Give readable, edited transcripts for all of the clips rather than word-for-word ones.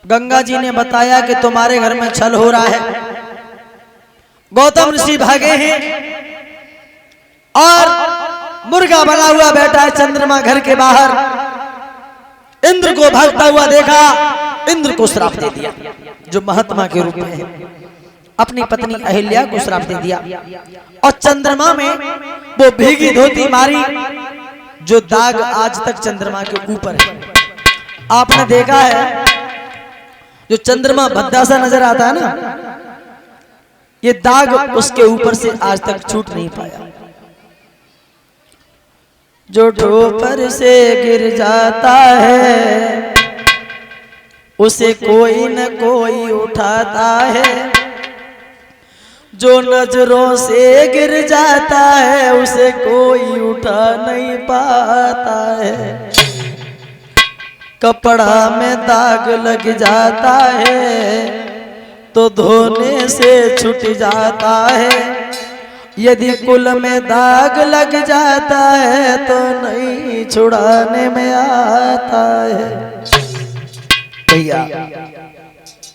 गंगा जी ने बताया कि तुम्हारे घर में छल हो रहा है। गौतम ऋषि भागे हैं और मुर्गा बना हुआ बैठा है चंद्रमा घर के बाहर। इंद्र को भागता हुआ देखा, इंद्र को श्राप दे दिया, जो महात्मा के रूप में है। अपनी पत्नी अहिल्या को श्राप दे दिया और चंद्रमा में वो भीगी धोती मारी, जो दाग आज तक चंद्रमा के ऊपर है। आपने देखा है जो चंद्रमा भद्दा सा नजर आता है ना, ये दाग उसके ऊपर से आज तक छूट नहीं पाया। जो ठोकर से गिर जाता है उसे कोई न कोई उठाता है, जो नजरों से गिर जाता है उसे कोई उठा नहीं पाता है। कपड़ा में दाग लग जाता है तो धोने से छूट जाता है, यदि कुल में दाग लग जाता है तो नहीं छुड़ाने में आता है। भैया,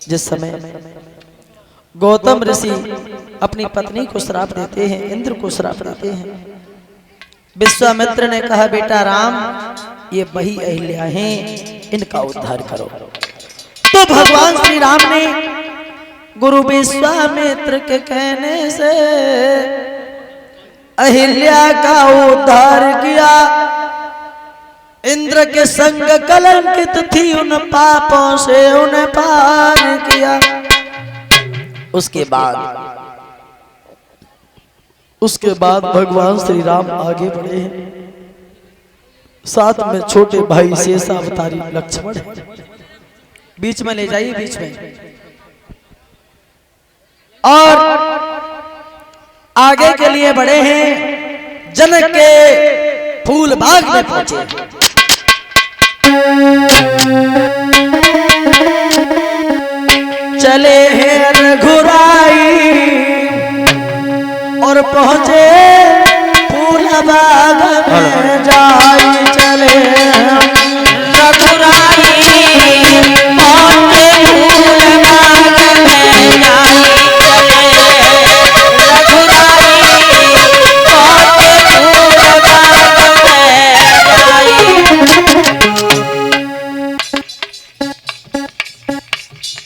जिस समय गौतम ऋषि अपनी पत्नी को श्राप देते हैं, इंद्र को श्राप देते हैं, विश्वामित्र ने कहा बेटा राम, ये वही अहिल्या हैं, इनका उद्धार करो। तो भगवान श्री राम ने गुरु विश्वामित्र के कहने से अहिल्या का उद्धार किया। इंद्र के संग कलंकित थी, उन पापों से उन्हें पार किया। उसके बाद भगवान श्री राम आगे बढ़े हैं, साथ में छोटे भाई शेषावतारी लक्ष्मण है। बीच में ले जाइए, बीच में। और आगे के लिए बढ़े हैं, जनक के फूल बाग में पहुंचे। चले हैं रघुराई और पहुंचे फूल बाग में जाई। चले रघुराई पहुंचे फूल बाग में जाई।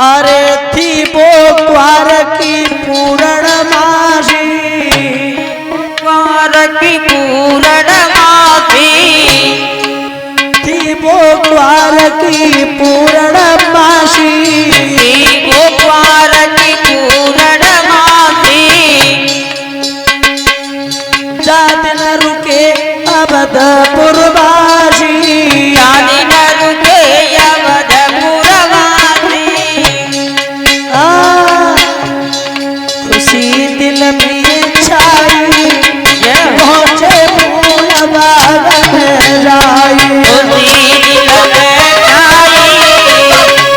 अरे थी वो द्वार की पूर्णमासी, द्वार की पूर्णमासी, थी वो द्वार की पूर्णमासी, वो द्वार की पूर्णमासी, जात न रुके अवधपुरवासी, जात न रुके अवधपुरवासी। खुशी दिल में छाई, पहुंचे फूल बाग में जाई। खुशी दिल में छाई,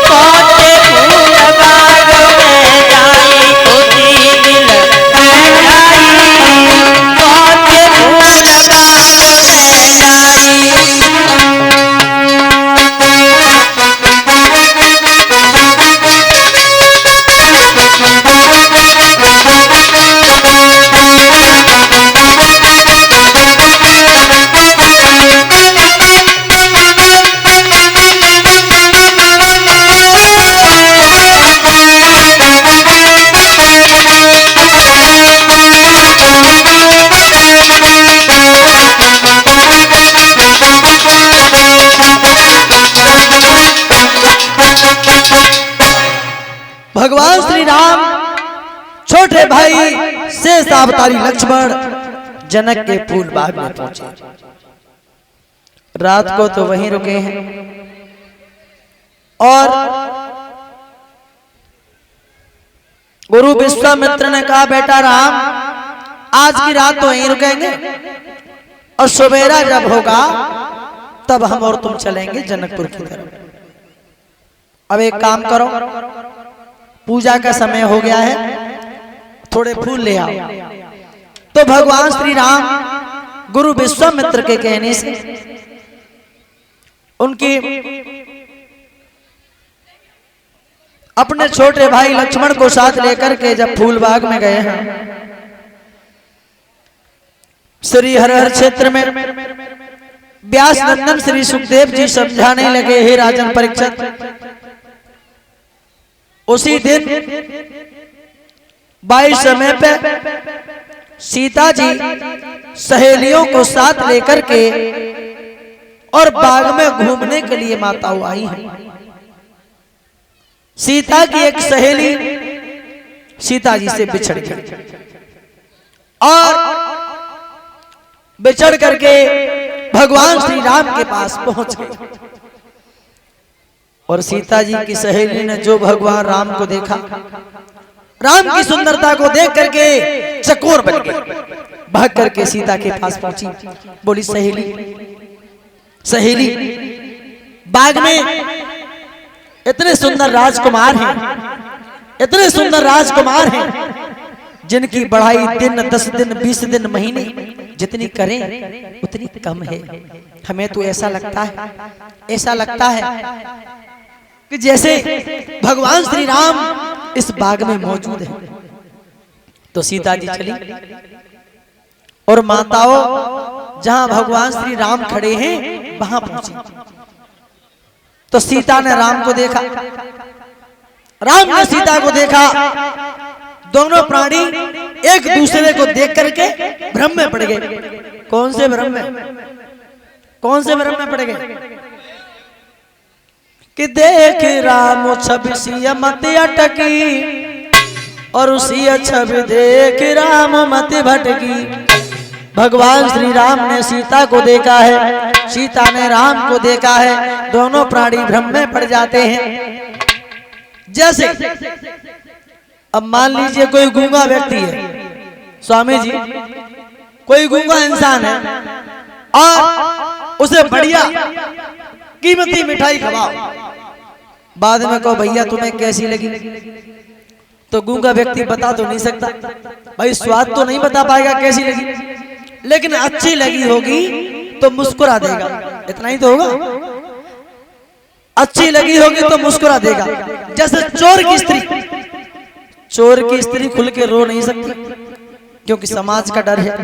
पहुंचे फूल बाग में जाई। खुशी दिल में छाई, पहुंचे फूल बाग में जाई। भगवान श्री राम, छोटे भाई शेषावतारी लक्ष्मण जनक के फूल बाग में पहुंचे। रात को तो वहीं रुके हैं और गुरु विश्वामित्र ने कहा बेटा राम, आज की रात तो वहीं रुकेंगे और सवेरा जब होगा तब हम और तुम चलेंगे जनकपुर की तरफ। अब एक काम करो, पूजा का समय हो गया है, थोड़े फूल ले आओ। तो भगवान श्री राम गुरु विश्वामित्र के कहने से उनकी अपने छोटे भाई लक्ष्मण को साथ लेकर के जब फूलबाग में गए हैं, श्री हरिहर क्षेत्र में व्यास नंदन श्री सुखदेव जी समझाने लगे, हे राजन परीक्षित, उसी दिन 22 समय पे सीता जी सहेलियों को साथ लेकर के और बाग में घूमने के लिए माताओं आई हैं। सीता की एक सहेली सीता जी से बिछड़ गई और बिछड़ करके भगवान श्री राम के पास पहुंच गई। और सीता जी की सहेली ने जो भगवान राम को देखा, राम की सुंदरता को देख करके चकोर बन गई, भाग करके सीता के पास पहुंची, बोली सहेली सहेली, बाग में इतने सुंदर राजकुमार हैं, इतने सुंदर राजकुमार हैं जिनकी बढ़ाई दिन 10 दिन 20 दिन महीने जितनी करें उतनी कम है। हमें तो ऐसा लगता है, ऐसा लगता है कि जैसे भगवान श्री राम इस बाग में मौजूद है। तो सीता जी चली और माताओं जहां भगवान श्री राम खड़े हैं वहां पहुंची। तो सीता ने राम को देखा, राम ने सीता को देखा, दोनों प्राणी एक दूसरे को देख करके भ्रम में पड़ गए। कौन से भ्रम में? कौन से भ्रम में पड़ गए? कि देख राम छवि सी मत अटकी और उसी छवि देख राम मत भटकी। भगवान श्री राम ने सीता को देखा है, सीता ने राम को देखा है, दोनों प्राणी भ्रम में पड़ जाते हैं। जैसे अब मान लीजिए कोई गूंगा व्यक्ति है, स्वामी जी कोई गूंगा इंसान है और उसे बढ़िया कीमती मिठाई खवाओ, बाद में कहो भैया तुम्हें कैसी लगी, तो गूंगा व्यक्ति बता तो नहीं सकता, भाई स्वाद तो नहीं बता पाएगा कैसी लगी, लेकिन अच्छी लगी होगी तो मुस्कुरा देगा, इतना ही तो होगा। अच्छी लगी होगी तो मुस्कुरा देगा। जैसे चोर की स्त्री, चोर की स्त्री खुल के रो नहीं सकती क्योंकि समाज का डर है,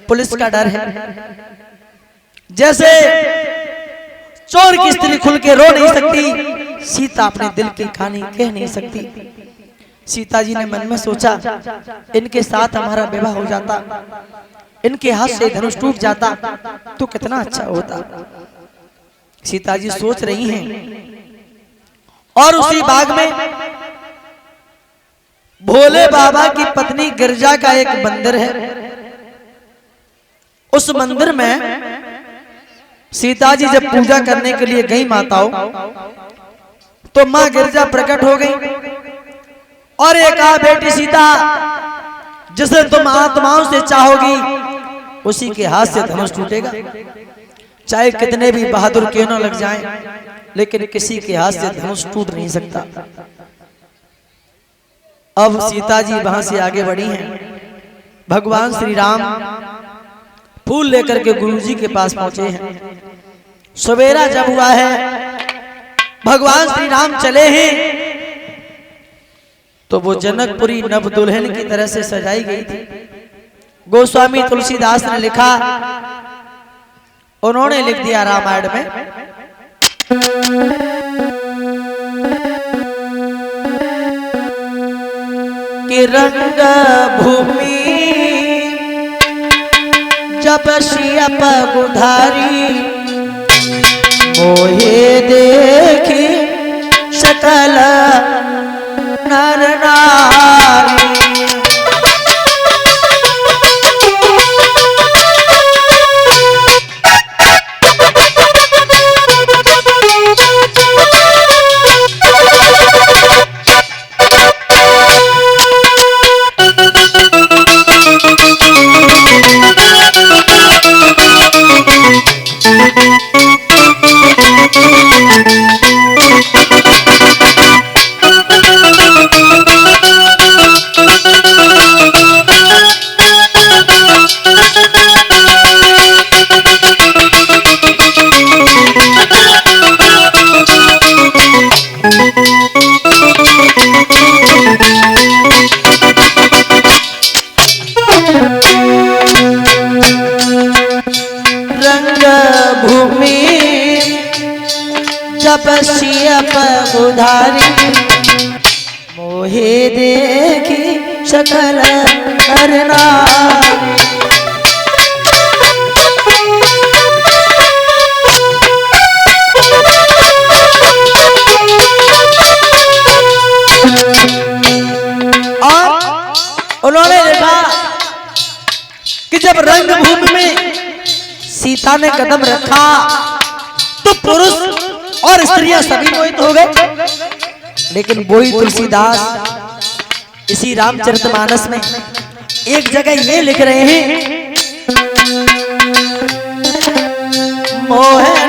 पुलिस का डर है। जैसे चोर की स्त्री खुल के रो नहीं सकती, सीता अपने दिल की कहानी कह नहीं सकती। सीता जी ने मन में सोचा इनके साथ हमारा विवाह हो जाता, इनके हाथ से धनुष टूट जाता तो कितना अच्छा होता। सीता जी सोच रही हैं और उसी बाग में भोले बाबा की पत्नी गिरजा का एक मंदिर है। उस मंदिर में सीता जी जब पूजा करने के लिए गई माताओं, तो मां गिरजा प्रकट हो गई और एक कहा बेटी सीता, जिसे तुम आत्माओं से चाहोगी उसी के हाथ से धनुष टूटेगा। चाहे कितने भी बहादुर क्यों न लग जाएं, लेकिन किसी के हाथ से धनुष टूट नहीं सकता। अब सीता जी वहां से आगे बढ़ी हैं। भगवान श्री राम फूल लेकर के गुरुजी के पास पहुंचे हैं। सवेरा जब हुआ है, भगवान श्री राम चले हैं, तो वो जनकपुरी नव दुल्हन की तरह से सजाई गई थी। गोस्वामी तुलसीदास ने लिखा, उन्होंने लिख दिया रामायण में, कि रंग भूमि जब शियप गुधारी, मोहे देखी सकल नर नारी। जब शियप उधारी मोहे देखी शकल करना। उन्होंने देखा कि जब रंगभूमि में सीता ने कदम रखा तो पुरुष और स्त्रियां सभी मोहित हो गए, लेकिन वही तुलसीदास इसी रामचरितमानस में एक जगह ये लिख रहे हैं, मोह